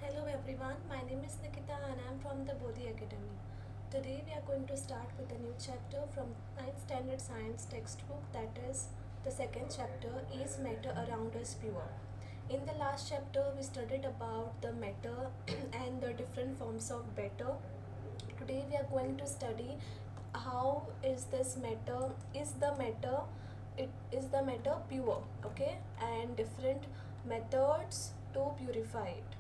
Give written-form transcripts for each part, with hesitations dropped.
Hello everyone, my name is Nikita and I am from the Bodhi Academy. Today we are going to start with a new chapter from 9th Standard Science textbook, that is the second chapter, Is Matter Around Us Pure? In the last chapter we studied about the matter and the different forms of matter. Today we are going to study how is this matter, it is the matter pure, okay, and different methods to purify it.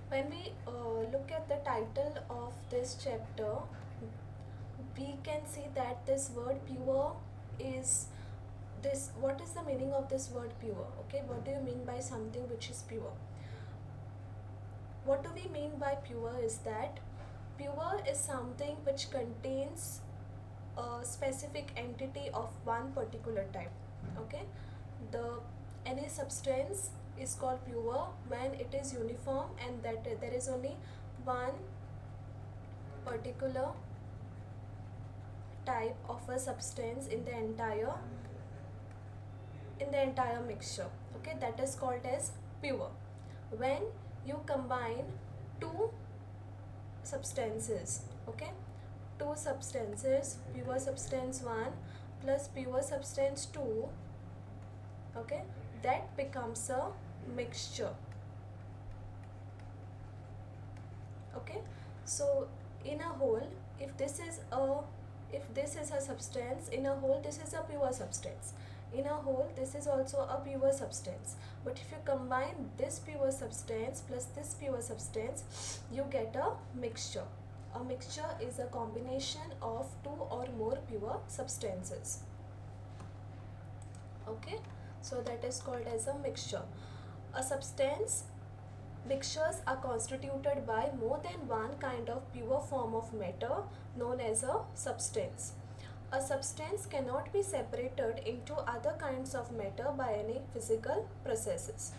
When we look at the title of this chapter, we can see that this word pure is this. What is the meaning of this word pure? Okay, what do you mean by something which is pure? What do we mean by pure is that pure is something which contains a specific entity of one particular type. Okay, the any substance is called pure when it is uniform and that there is only one particular type of a substance in the entire mixture. Okay, that is called as pure. When you combine two substances, okay, two substances, pure substance 1 plus pure substance 2, okay, that becomes a mixture. Okay, so in a whole, if this is a substance, in a whole this is a pure substance, in a whole this is also a pure substance, but if you combine this pure substance plus this pure substance, you get a mixture. A mixture is a combination of two or more pure substances. Okay, so that is called as a mixture. A substance Mixtures are constituted by more than one kind of pure form of matter known as a substance. A substance cannot be separated into other kinds of matter by any physical processes.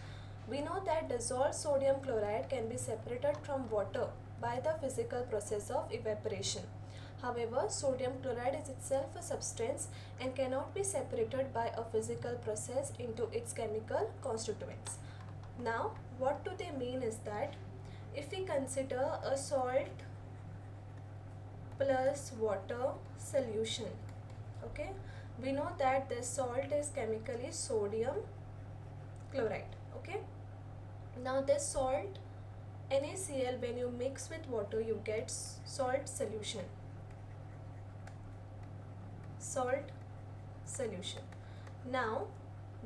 We know that dissolved sodium chloride can be separated from water by the physical process of evaporation. However, sodium chloride is itself a substance and cannot be separated by a physical process into its chemical constituents. Now, what do they mean is that if we consider a salt plus water solution, okay, we know that this salt is chemically sodium chloride, okay. Now this salt NaCl, when you mix with water you get salt solution. Now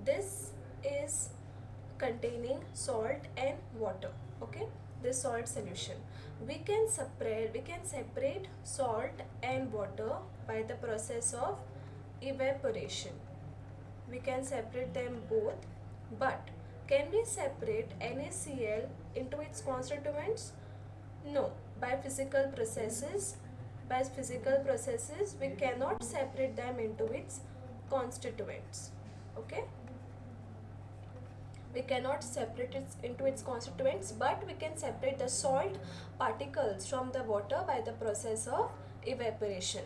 this is containing salt and water, okay, this salt solution. We can separate salt and water by the process of evaporation. We can separate them both, but can we separate NaCl into its constituents? No. By physical processes we cannot separate them into its constituents, okay. We cannot separate it into its constituents, but we can separate the salt particles from the water by the process of evaporation.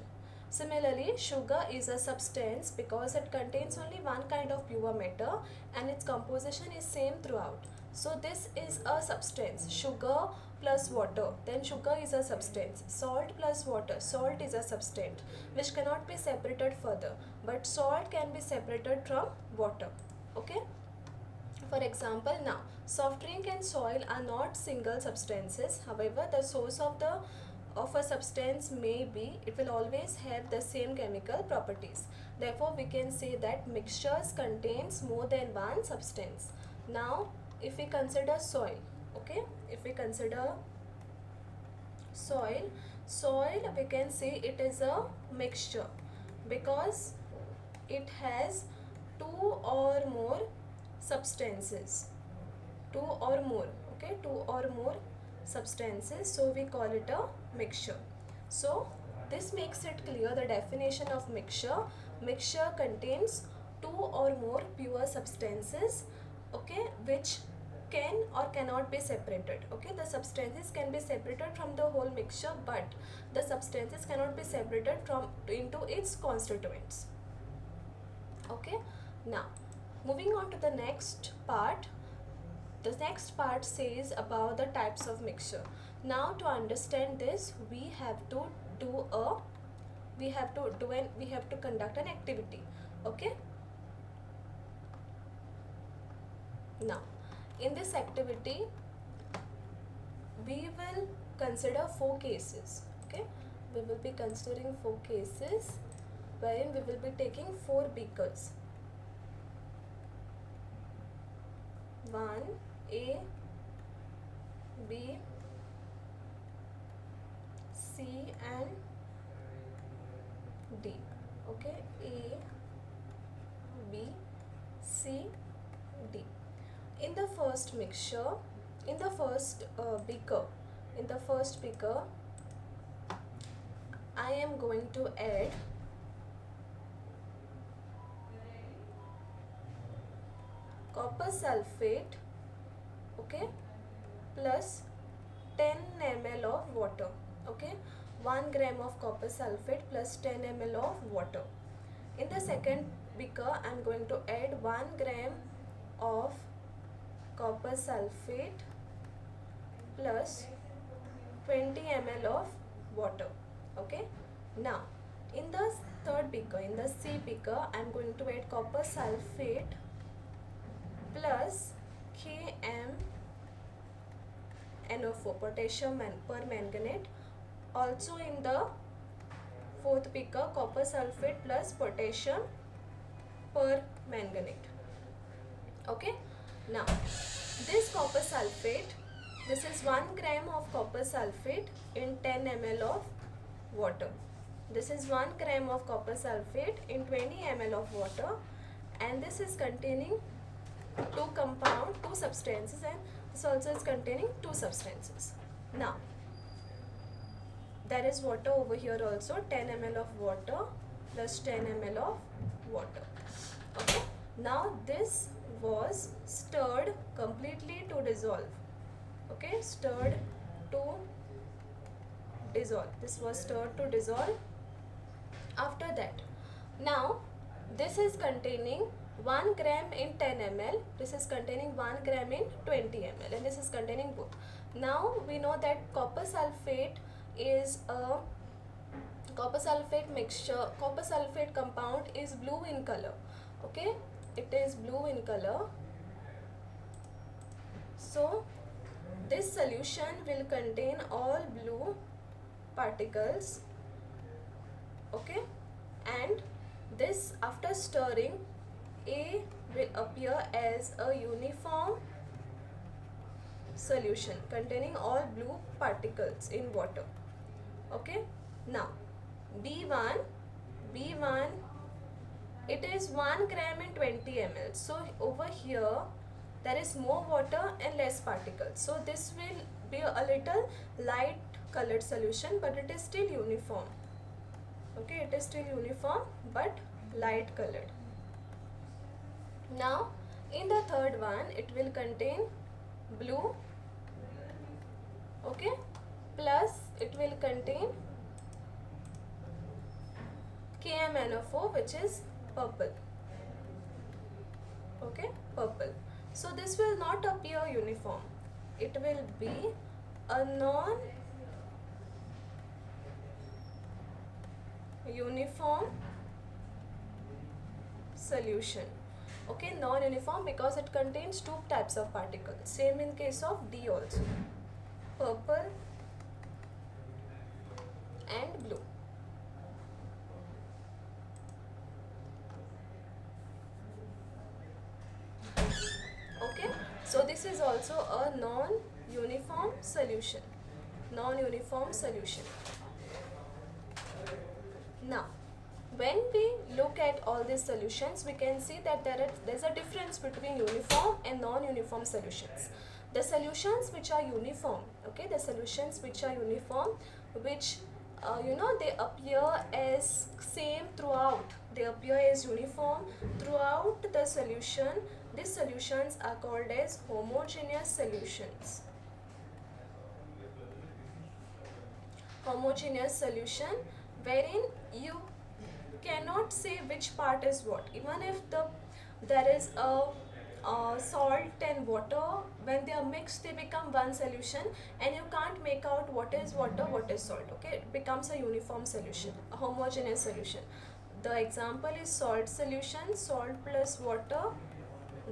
Similarly, sugar is a substance because it contains only one kind of pure matter and its composition is same throughout. So this is a substance, sugar plus water, then sugar is a substance, salt plus water, salt is a substance which cannot be separated further, but salt can be separated from water, okay. For example, now soft drink and soil are not single substances. However, the source of a substance may be, it will always have the same chemical properties. Therefore, we can say that mixtures contains more than one substance. Now, if we consider soil, okay, if we consider soil we can say it is a mixture because it has two or more substances, two or more, okay, two or more substances, so we call it a mixture. So this makes it clear the definition of mixture. Mixture contains two or more pure substances, okay, which can or cannot be separated. Okay, the substances can be separated from the whole mixture, but the substances cannot be separated from into its constituents. Okay, now moving on to the next part. The next part says about the types of mixture. Now to understand this, we have to conduct an activity. Okay, now in this activity we will consider 4 cases. Okay, we will be considering 4 cases wherein we will be taking 4 beakers, 1, A, B, C and D. Okay, A, B, C, D. In the first mixture, in the first beaker, I am going to add copper sulfate, okay, plus 10 ml of water. Okay, 1 gram of copper sulfate plus 10 ml of water. In the second beaker, I am going to add 1 gram of copper sulfate plus 20 ml of water. Okay, now in the third beaker, in the C beaker, I am going to add copper sulfate plus KmNO4, potassium permanganate. Also in the fourth beaker, copper sulfate plus potassium permanganate. Okay, now this copper sulfate, this is 1 gram of copper sulfate in 10 ml of water. This is 1 gram of copper sulfate in 20 ml of water, and this is containing two substances, and this also is containing 2 substances. Now there is water over here also, 10 ml of water plus 10 ml of water. Okay, now this was stirred completely to dissolve. Okay, stirred to dissolve. This was stirred to dissolve. After that, now this is containing 1 gram in 10 ml, this is containing 1 gram in 20 ml, and this is containing both. Now we know that copper sulfate is a copper sulfate mixture, copper sulfate compound is blue in color. Okay, it is blue in color. So this solution will contain all blue particles. Okay, and this, after stirring, A will appear as a uniform solution containing all blue particles in water. Okay, now B1, it is 1 gram in 20 ml. So over here there is more water and less particles. So this will be a little light colored solution, but it is still uniform. Okay, it is still uniform but light colored. Now in the third one, it will contain blue, okay, plus it will contain KmNO4, which is purple. Okay, purple. So this will not appear uniform. It will be a non-uniform solution. Okay, non-uniform because it contains 2 types of particles. Same in case of D also. Purple and blue. Okay, so this is also a non-uniform solution. Non-uniform solution. Now, when we look at all these solutions, we can see that there's a difference between uniform and non-uniform solutions. The solutions which are uniform, okay, the solutions which are uniform, which they appear as same throughout. They appear as uniform throughout the solution. These solutions are called as homogeneous solutions. Homogeneous solution wherein you cannot say which part is what. Even if there is a salt and water, when they are mixed they become one solution, and you can't make out what is water, what is salt. Okay, it becomes a uniform solution, a homogeneous solution. The example is salt solution, salt plus water,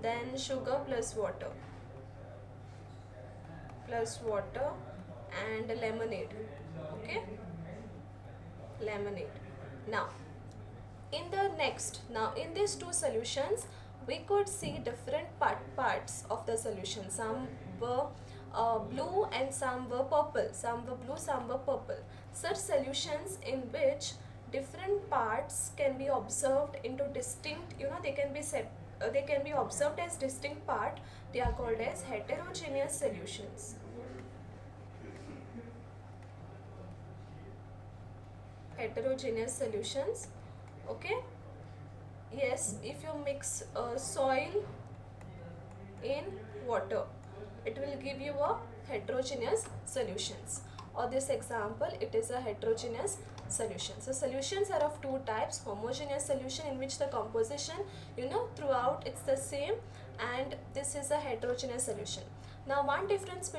then sugar plus water, and lemonade. Okay, lemonade. Now in these two solutions we could see different parts of the solution. Some were blue and some were purple, some were blue, some were purple. Such solutions in which different parts can be observed into distinct, they can be they can be observed as distinct part, they are called as heterogeneous solutions. Heterogeneous solutions. Okay, yes, if you mix soil in water, it will give you a heterogeneous solutions. Or this example, it is a heterogeneous solution. So solutions are of two types: homogeneous solution in which the composition, throughout it's the same, and this is a heterogeneous solution. Now one difference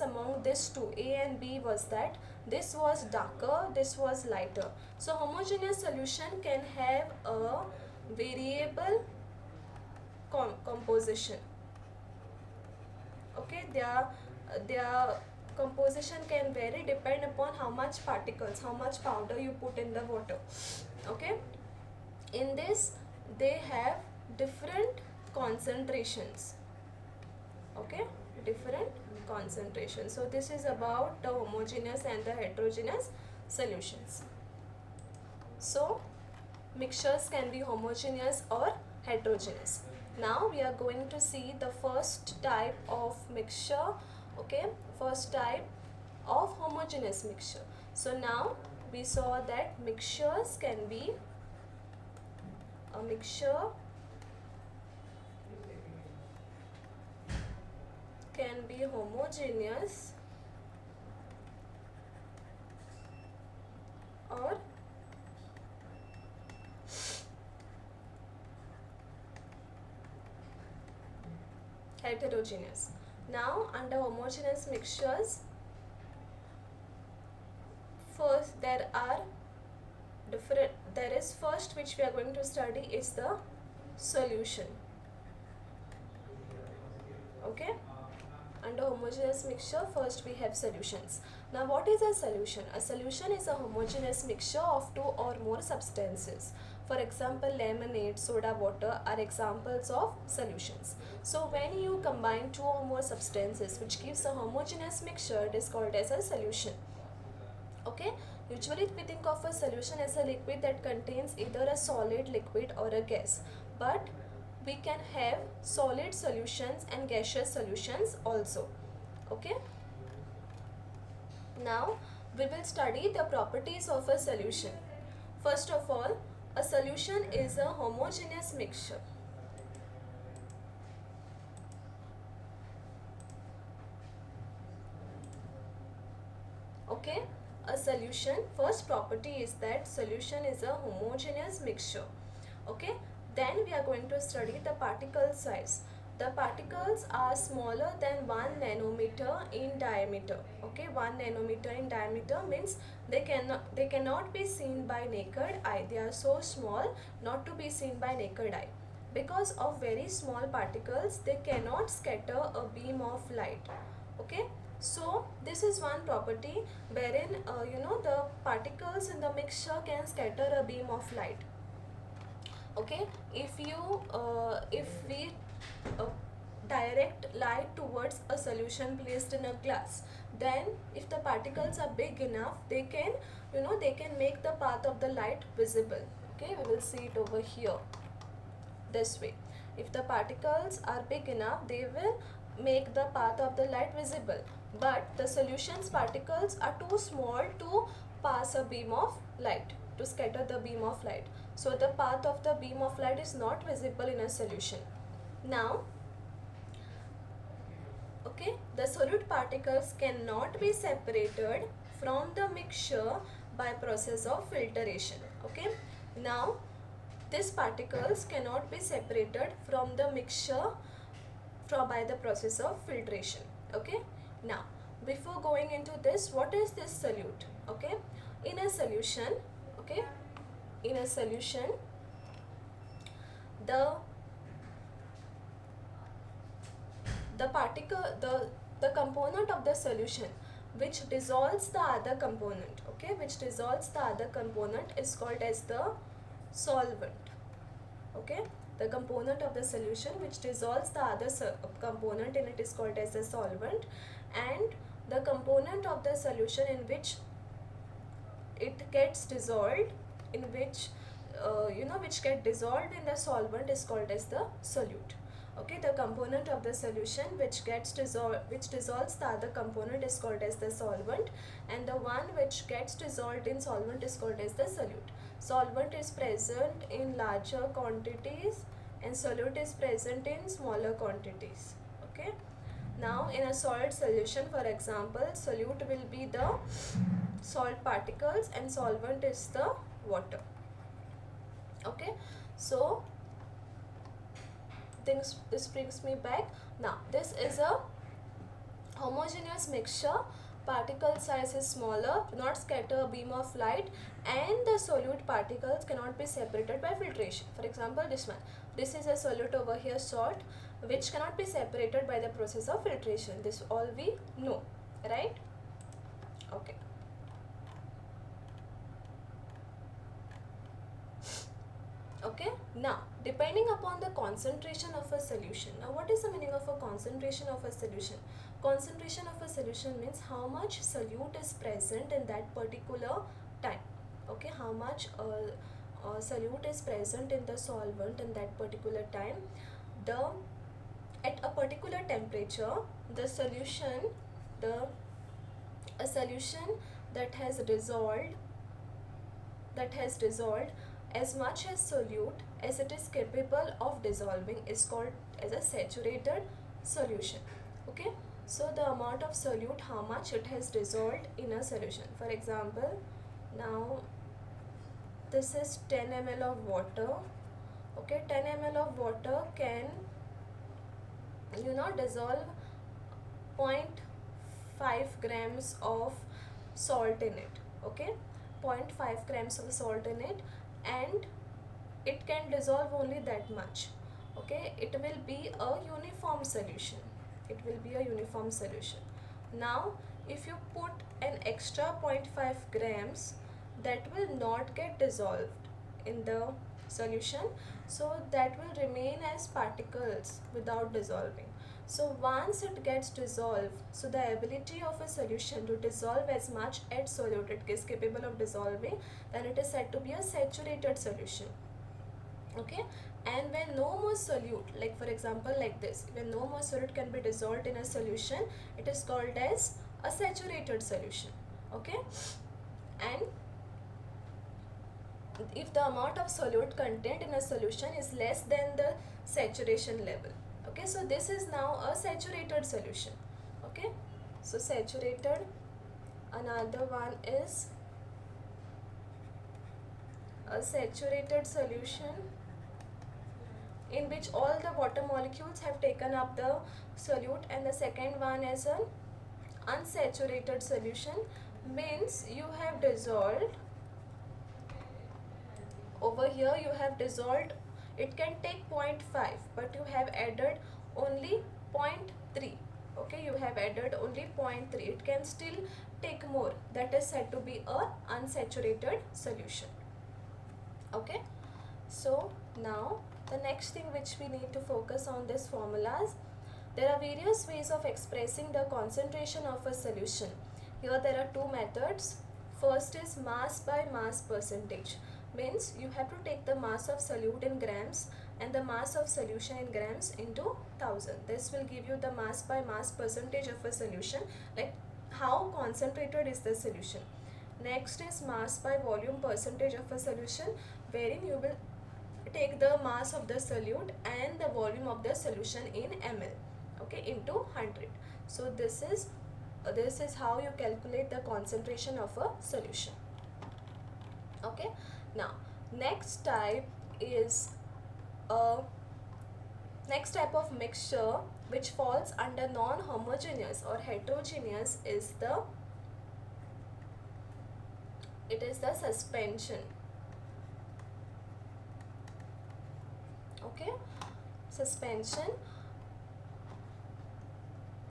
among these two, A and B, was that this was darker, this was lighter. So homogeneous solution can have a variable composition. Okay, their composition can vary depend upon how much particles, how much powder you put in the water. Okay, in this they have different concentrations. Okay, different concentration. So this is about the homogeneous and the heterogeneous solutions. So mixtures can be homogeneous or heterogeneous. Now we are going to see the first type of mixture. Okay, first type of homogeneous mixture. So now we saw that mixtures can be a mixture can be homogeneous or heterogeneous. Now under homogeneous mixtures, first there is first which we are going to study is the solution. Okay, under homogeneous mixture first we have solutions. Now what is a solution? A solution is a homogeneous mixture of two or more substances. For example, lemonade, soda water are examples of solutions. So when you combine two or more substances which gives a homogeneous mixture, it is called as a solution. Okay, usually we think of a solution as a liquid that contains either a solid, liquid or a gas, but we can have solid solutions and gaseous solutions also. Okay, now we will study the properties of a solution. First of all, a solution is a homogeneous mixture. Okay, a solution, first property is that solution is a homogeneous mixture. Okay, then we are going to study the particle size. The particles are smaller than 1 nanometer in diameter. Okay, 1 nanometer in diameter means they cannot be seen by naked eye. They are so small not to be seen by naked eye. Because of very small particles, they cannot scatter a beam of light. Okay, so this is one property wherein the particles in the mixture can scatter a beam of light. Okay, if we direct light towards a solution placed in a glass, then if the particles are big enough, they can make the path of the light visible. Okay, we will see it over here this way. If the particles are big enough, they will make the path of the light visible, but the solution's particles are too small to pass a beam of light. to scatter the beam of light. So the path of the beam of light is not visible in a solution. Now, okay, the solute particles cannot be separated from the mixture by process of filtration. Okay, now these particles cannot be separated from the mixture by the process of filtration. Okay, now before going into this, what is this solute? Okay, in a solution, okay, in a solution, the particle, the component of the solution which dissolves the other component, okay, which dissolves the other component is called as the solvent. Okay, the component of the solution which dissolves the other component in it is called as the solvent, and the component of the solution in which it gets dissolved, in which which get dissolved in the solvent is called as the solute. Okay, the component of the solution which dissolves the other component is called as the solvent, and the one which gets dissolved in solvent is called as the solute. Solvent is present in larger quantities and solute is present in smaller quantities. Okay, now in a solid solution, for example, solute will be the salt particles and solvent is the water. Okay, so this brings me back. Now this is a homogeneous mixture. Particle size is smaller, do not scatter a beam of light, and the solute particles cannot be separated by filtration. For example, this one, this is a solute over here, salt, which cannot be separated by the process of filtration. This all we know, right? Okay. Okay, now depending upon the concentration of a solution. Now what is the meaning of a concentration of a solution? Concentration of a solution means how much solute is present in that particular time. Okay, how much solute is present in the solvent in that particular time. At a particular temperature, the solution, a solution that has dissolved as much as solute as it is capable of dissolving is called as a saturated solution. Okay, so the amount of solute, how much it has dissolved in a solution. For example, now this is 10 ml of water. Okay, 10 ml of water can dissolve 0.5 grams of salt in it. Okay, 0.5 grams of salt in it, and it can dissolve only that much. Okay, it will be a uniform solution. Now if you put an extra 0.5 grams, that will not get dissolved in the solution, so that will remain as particles without dissolving. So once it gets dissolved, so the ability of a solution to dissolve as much as solute it is capable of dissolving, then it is said to be a saturated solution. Okay, and when no more solute, like for example like this, when no more solute can be dissolved in a solution, it is called as a saturated solution. Okay, and if the amount of solute contained in a solution is less than the saturation level. Okay, so this is now a saturated solution. Okay, so saturated. Another one is a saturated solution in which all the water molecules have taken up the solute, and the second one is an unsaturated solution, means you have dissolved over here, you have dissolved, it can take 0.5 but you have added only 0.3. Okay, you have added only 0.3, it can still take more, that is said to be a unsaturated solution. Okay, so now the next thing which we need to focus on this formulas. There are various ways of expressing the concentration of a solution. Here there are two methods. First is mass by mass percentage, means you have to take the mass of solute in grams and the mass of solution in grams into 1000. This will give you the mass by mass percentage of a solution, like how concentrated is the solution. Next is mass by volume percentage of a solution, wherein you will take the mass of the solute and the volume of the solution in ml, okay, into 100. So this is how you calculate the concentration of a solution. Okay, now next type is a next type of mixture which falls under non-homogeneous or heterogeneous is the suspension. Okay, suspension.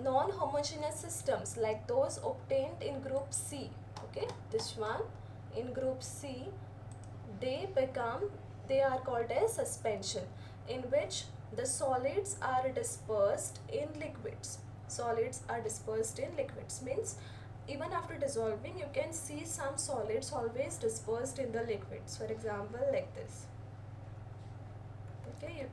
Non-homogeneous systems like those obtained in group C, okay, this one in group C, they are called as suspension, in which the solids are dispersed in liquids. Solids are dispersed in liquids means even after dissolving you can see some solids always dispersed in the liquids. For example, like this. Okay,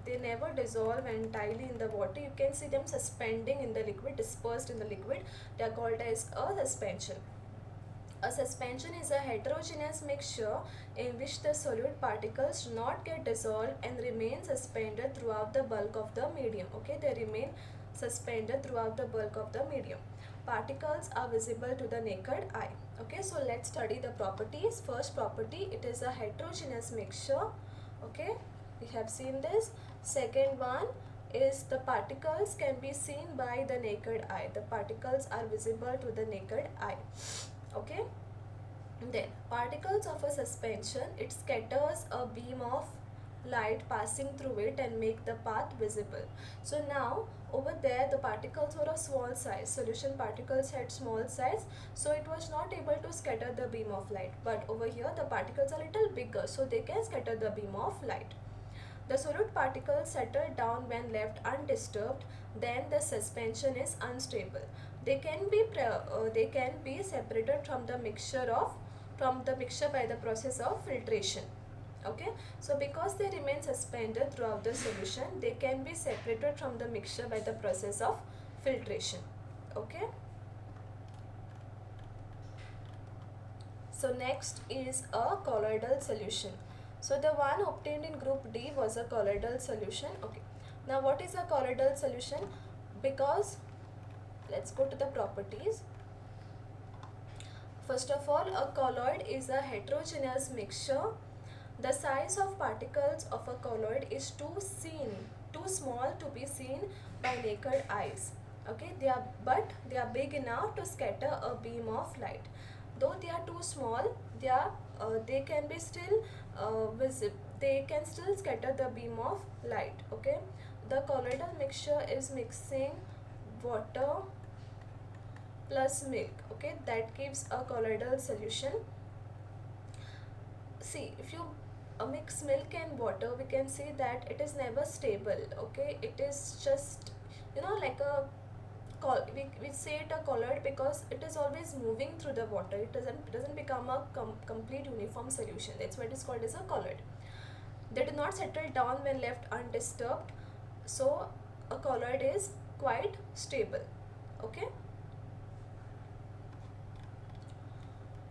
they never dissolve entirely in the water. You can see them suspending in the liquid, dispersed in the liquid. They are called as a suspension. A suspension is a heterogeneous mixture in which the solute particles do not get dissolved and remain suspended throughout the bulk of the medium. Okay, they remain suspended throughout the bulk of the medium. Particles are visible to the naked eye. Okay, so let's study the properties. First property, it is a heterogeneous mixture. Okay, we have seen this. Second one is the particles can be seen by the naked eye. The particles are visible to the naked eye. Okay, then particles of a suspension, it scatters a beam of light passing through it and make the path visible. So now over there the particles were of small size, solution particles had small size, so it was not able to scatter the beam of light, but over here the particles are little bigger, so they can scatter the beam of light. The solute particles settle down when left undisturbed, then the suspension is unstable. They can be separated from the mixture by the process of filtration. Okay, so because they remain suspended throughout the solution, they can be separated from the mixture by the process of filtration. Okay, so next is a colloidal solution. So the one obtained in group D was a colloidal solution. Okay, now what is a colloidal solution? Because let's go to the properties. First of all, a colloid is a heterogeneous mixture. The size of particles of a colloid is too small to be seen by naked eyes. Okay, they are big enough to scatter a beam of light. Though they are too small, they can be still visible. They can still scatter the beam of light. Okay, the colloidal mixture is mixing water plus milk. Okay, that gives a colloidal solution. See, if you mix milk and water, we can see that it is never stable. Okay, it is just, like a we say it a colloid because it is always moving through the water. It doesn't become a complete uniform solution. That's why it is called as a colloid. They do not settle down when left undisturbed, so a colloid is quite stable. Okay,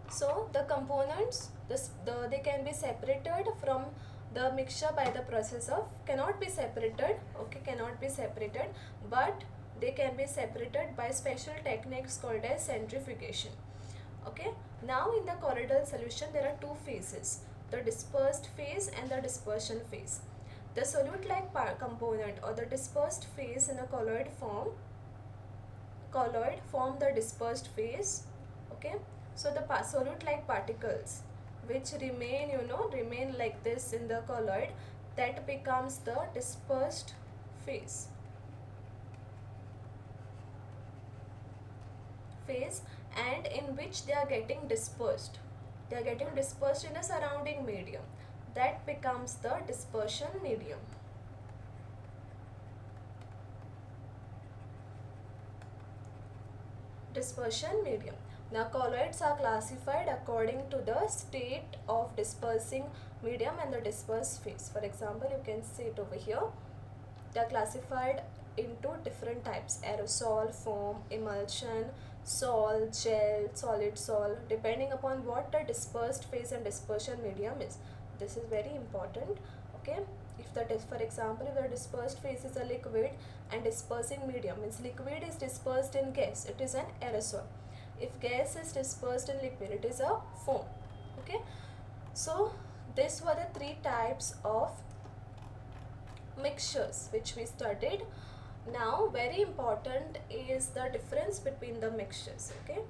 so the components, they can be separated from the mixture by the process of cannot be separated, but they can be separated by special techniques called as centrifugation. Okay, now in the colloidal solution there are two phases, the dispersed phase and the dispersion phase. The solute-like component or the dispersed phase in a colloid form the dispersed phase. Okay, so the solute-like particles which remain like this in the colloid, that becomes the dispersed phase. And in which they are getting dispersed. They are getting dispersed in a surrounding medium. That becomes the dispersion medium. Dispersion medium. Now colloids are classified according to the state of dispersing medium and the dispersed phase. For example, you can see it over here. They are classified into different types: aerosol, foam, emulsion, sol, gel, solid sol, depending upon what the dispersed phase and dispersion medium is. This is very important. Okay, if that is, for example, if the dispersed phase is a liquid and dispersing medium means liquid is dispersed in gas, it is an aerosol. If gas is dispersed in liquid, it is a foam. Okay, so these were the three types of mixtures which we studied. Now very important is the difference between the mixtures. Okay,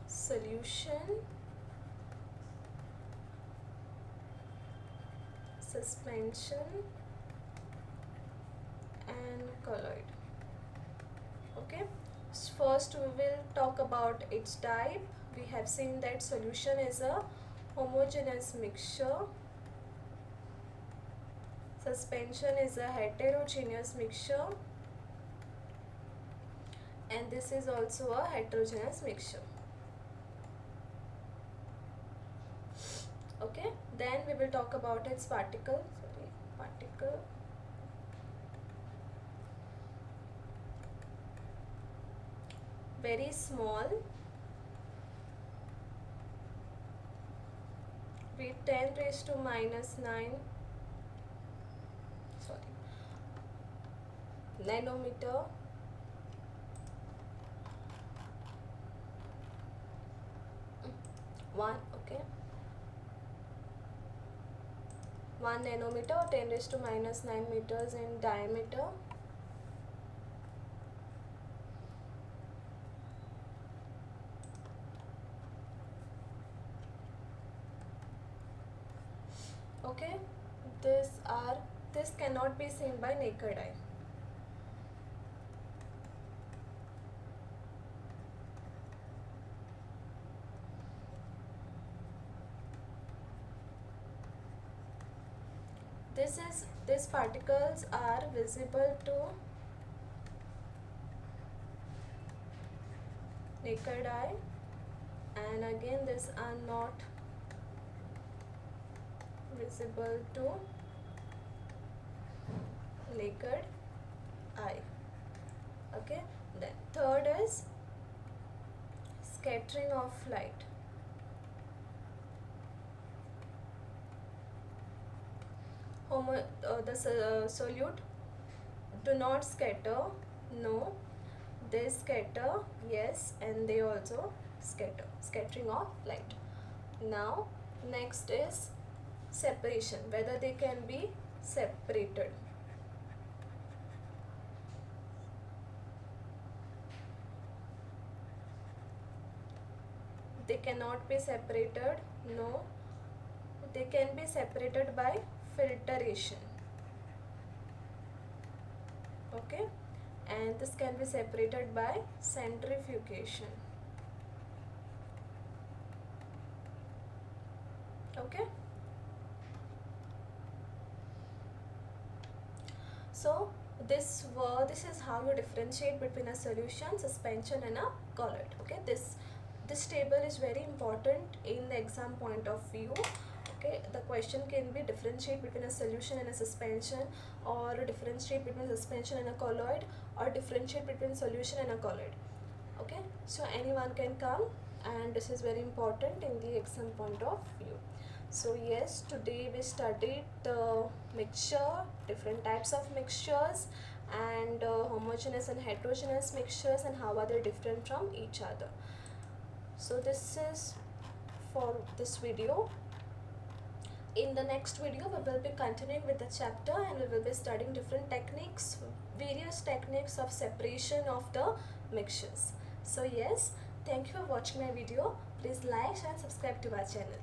solution, suspension and colloid. Okay, first we will talk about its type. We have seen that solution is a homogeneous mixture, suspension is a heterogeneous mixture, and this is also a heterogeneous mixture. Okay, then we will talk about its particle. Very small with 10 raised to minus 9 nanometer, one, okay, 1 nanometer or 10 raised to minus 9 meters in diameter. Okay, this cannot be seen by naked eye. These particles are visible to naked eye, and again these are not visible to naked eye. Okay, then third is scattering of light. The solute do not scatter, no, they scatter, yes, and they also scatter, scattering of light. Now next is separation, whether they can be separated. They cannot be separated, no, they can be separated by filtration. Okay, and this can be separated by centrifugation. Okay, so this is how you differentiate between a solution, suspension and a colloid. Okay, this table is very important in the exam point of view. Okay, the question can be differentiate between a solution and a suspension, or differentiate between suspension and a colloid, or differentiate between solution and a colloid. Okay, so anyone can come, and this is very important in the exam point of view. So yes, today we studied the mixture, different types of mixtures, and homogeneous and heterogeneous mixtures, and how are they different from each other. So this is for this video. In the next video we will be continuing with the chapter, and we will be studying different techniques, various techniques of separation of the mixtures. So yes, thank you for watching my video. Please like and subscribe to our channel.